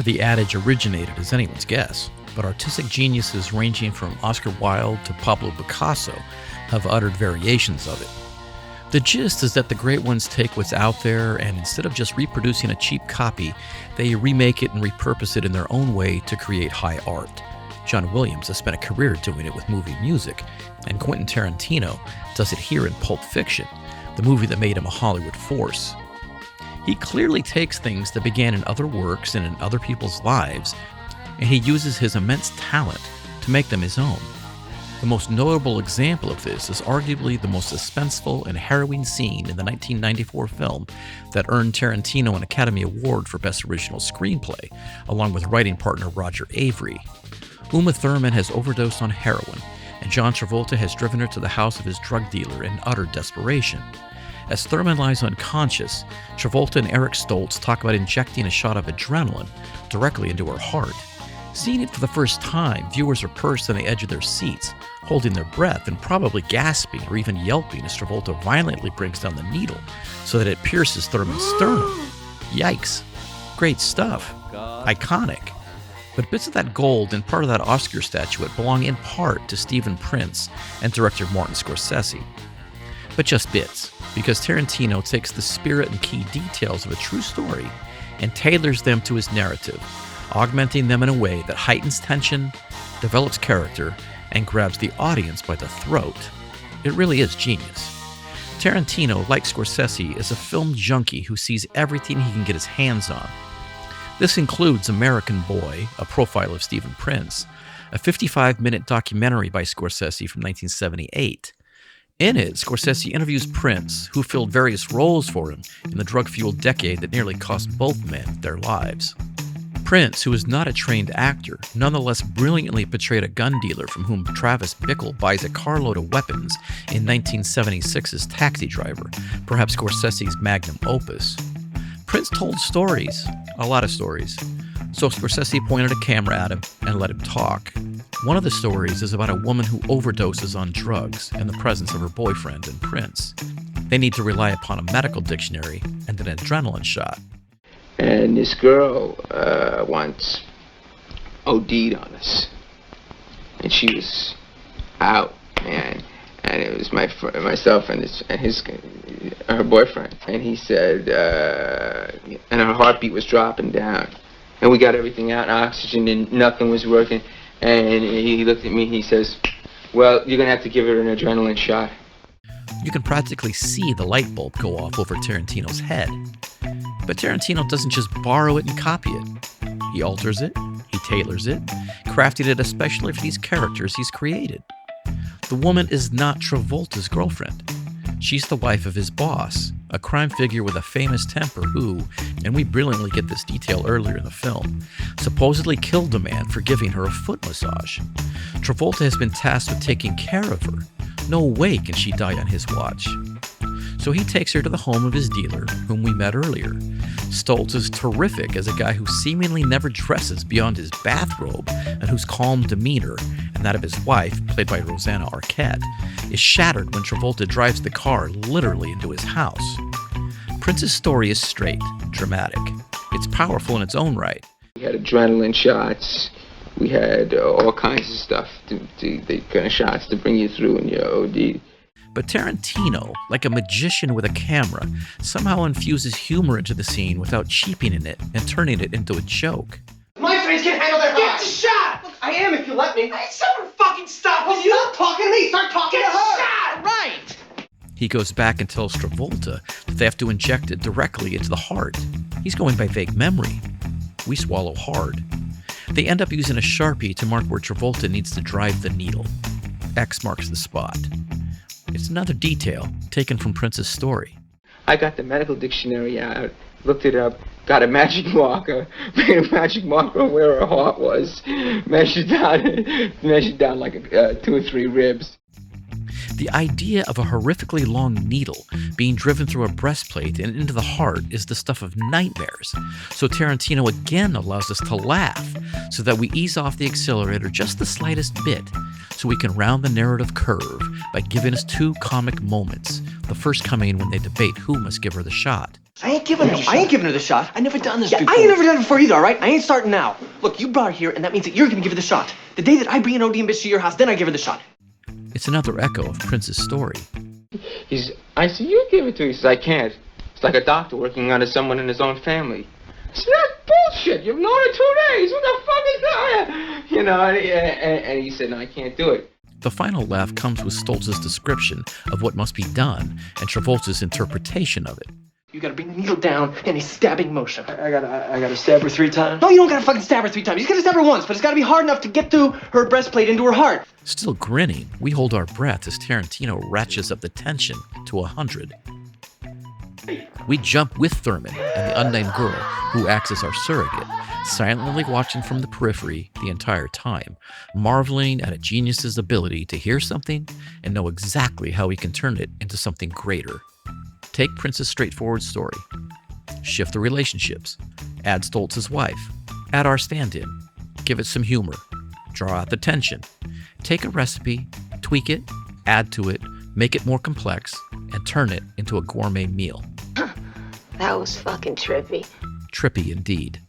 Where the adage originated is anyone's guess, but artistic geniuses ranging from Oscar Wilde to Pablo Picasso have uttered variations of it. The gist is that the great ones take what's out there and instead of just reproducing a cheap copy, they remake it and repurpose it in their own way to create high art. John Williams has spent a career doing it with movie music, and Quentin Tarantino does it here in Pulp Fiction, the movie that made him a Hollywood force. He clearly takes things that began in other works and in other people's lives, and he uses his immense talent to make them his own. The most notable example of this is arguably the most suspenseful and harrowing scene in the 1994 film that earned Tarantino an Academy Award for Best Original Screenplay, along with writing partner Roger Avary. Uma Thurman has overdosed on heroin, and John Travolta has driven her to the house of his drug dealer in utter desperation. As Thurman lies unconscious, Travolta and Eric Stoltz talk about injecting a shot of adrenaline directly into her heart. Seeing it for the first time, viewers are pursed on the edge of their seats, holding their breath and probably gasping or even yelping as Travolta violently brings down the needle so that it pierces Thurman's sternum. Yikes. Great stuff. Iconic. But bits of that gold and part of that Oscar statuette belong in part to Stephen Prince and director Martin Scorsese. But just bits, because Tarantino takes the spirit and key details of a true story and tailors them to his narrative, augmenting them in a way that heightens tension, develops character, and grabs the audience by the throat. It really is genius. Tarantino, like Scorsese, is a film junkie who sees everything he can get his hands on. This includes American Boy, a profile of Stephen Prince, a 55-minute documentary by Scorsese from 1978. In it, Scorsese interviews Prince, who filled various roles for him in the drug-fueled decade that nearly cost both men their lives. Prince, who is not a trained actor, nonetheless brilliantly portrayed a gun dealer from whom Travis Bickle buys a carload of weapons in 1976's Taxi Driver, perhaps Scorsese's magnum opus. Prince told stories, a lot of stories, so Scorsese pointed a camera at him and let him talk. One of the stories is about a woman who overdoses on drugs in the presence of her boyfriend and Prince. They need to rely upon a medical dictionary and an adrenaline shot. And this girl once OD'd on us, and she was out, man. And it was myself and her boyfriend. And he said, and her heartbeat was dropping down, and we got everything out, oxygen, and nothing was working. And he looked at me. He says, "Well, you're gonna have to give her an adrenaline shot." You can practically see the light bulb go off over Tarantino's head. But Tarantino doesn't just borrow it and copy it. He alters it, he tailors it, crafting it especially for these characters he's created. The woman is not Travolta's girlfriend. She's the wife of his boss, a crime figure with a famous temper who, and we brilliantly get this detail earlier in the film, supposedly killed a man for giving her a foot massage. Travolta has been tasked with taking care of her. No way can she die on his watch. So he takes her to the home of his dealer, whom we met earlier. Stoltz is terrific as a guy who seemingly never dresses beyond his bathrobe and whose calm demeanor, and that of his wife, played by Rosanna Arquette, is shattered when Travolta drives the car literally into his house. Prince's story is straight, dramatic. It's powerful in its own right. We had adrenaline shots. We had all kinds of stuff, the kind of shots to bring you through in your OD. But Tarantino, like a magician with a camera, somehow infuses humor into the scene without cheapening it and turning it into a joke. My friends can handle their Get the shot! Look, I am if you let me. Hey, someone fucking stop! Well, Will you? stop talking to me. Start talking Get to her. shot! Right! He goes back and tells Travolta that they have to inject it directly into the heart. He's going by vague memory. We swallow hard. They end up using a Sharpie to mark where Travolta needs to drive the needle. X marks the spot. It's another detail taken from Prince's story. I got the medical dictionary out, looked it up, got a magic marker, made a magic marker where her heart was, measured down like 2 or 3 ribs. The idea of a horrifically long needle being driven through a breastplate and into the heart is the stuff of nightmares. So Tarantino again allows us to laugh so that we ease off the accelerator just the slightest bit, so we can round the narrative curve by giving us 2 comic moments, the first coming when they debate who must give her the shot. I ain't giving her the shot. I never done this Yeah, before. I ain't never done it before either, all right? I ain't starting now. Look, you brought her here, and that means that you're gonna give her the shot. The day that I bring an ODM bitch to your house, then I give her the shot. It's another echo of Prince's story. I said, you give it to me. He says, I can't. It's like a doctor working under someone in his own family. I said, that's bullshit. You've known her 2 days. What the fuck is that? You know, and he said, no, I can't do it. The final laugh comes with Stoltz's description of what must be done and Travolta's interpretation of it. You gotta bring the needle down in a stabbing motion. I gotta stab her 3 times? No, you don't gotta fucking stab her 3 times. You gotta stab her once, but it's gotta be hard enough to get through her breastplate into her heart. Still grinning, we hold our breath as Tarantino ratchets up the tension to 100. We jump with Thurman and the unnamed girl who acts as our surrogate, silently watching from the periphery the entire time, marveling at a genius's ability to hear something and know exactly how he can turn it into something greater. Take Prince's straightforward story. Shift the relationships. Add Stoltz's wife. Add our stand-in. Give it some humor. Draw out the tension. Take a recipe, tweak it, add to it, make it more complex, and turn it into a gourmet meal. That was fucking trippy. Trippy indeed.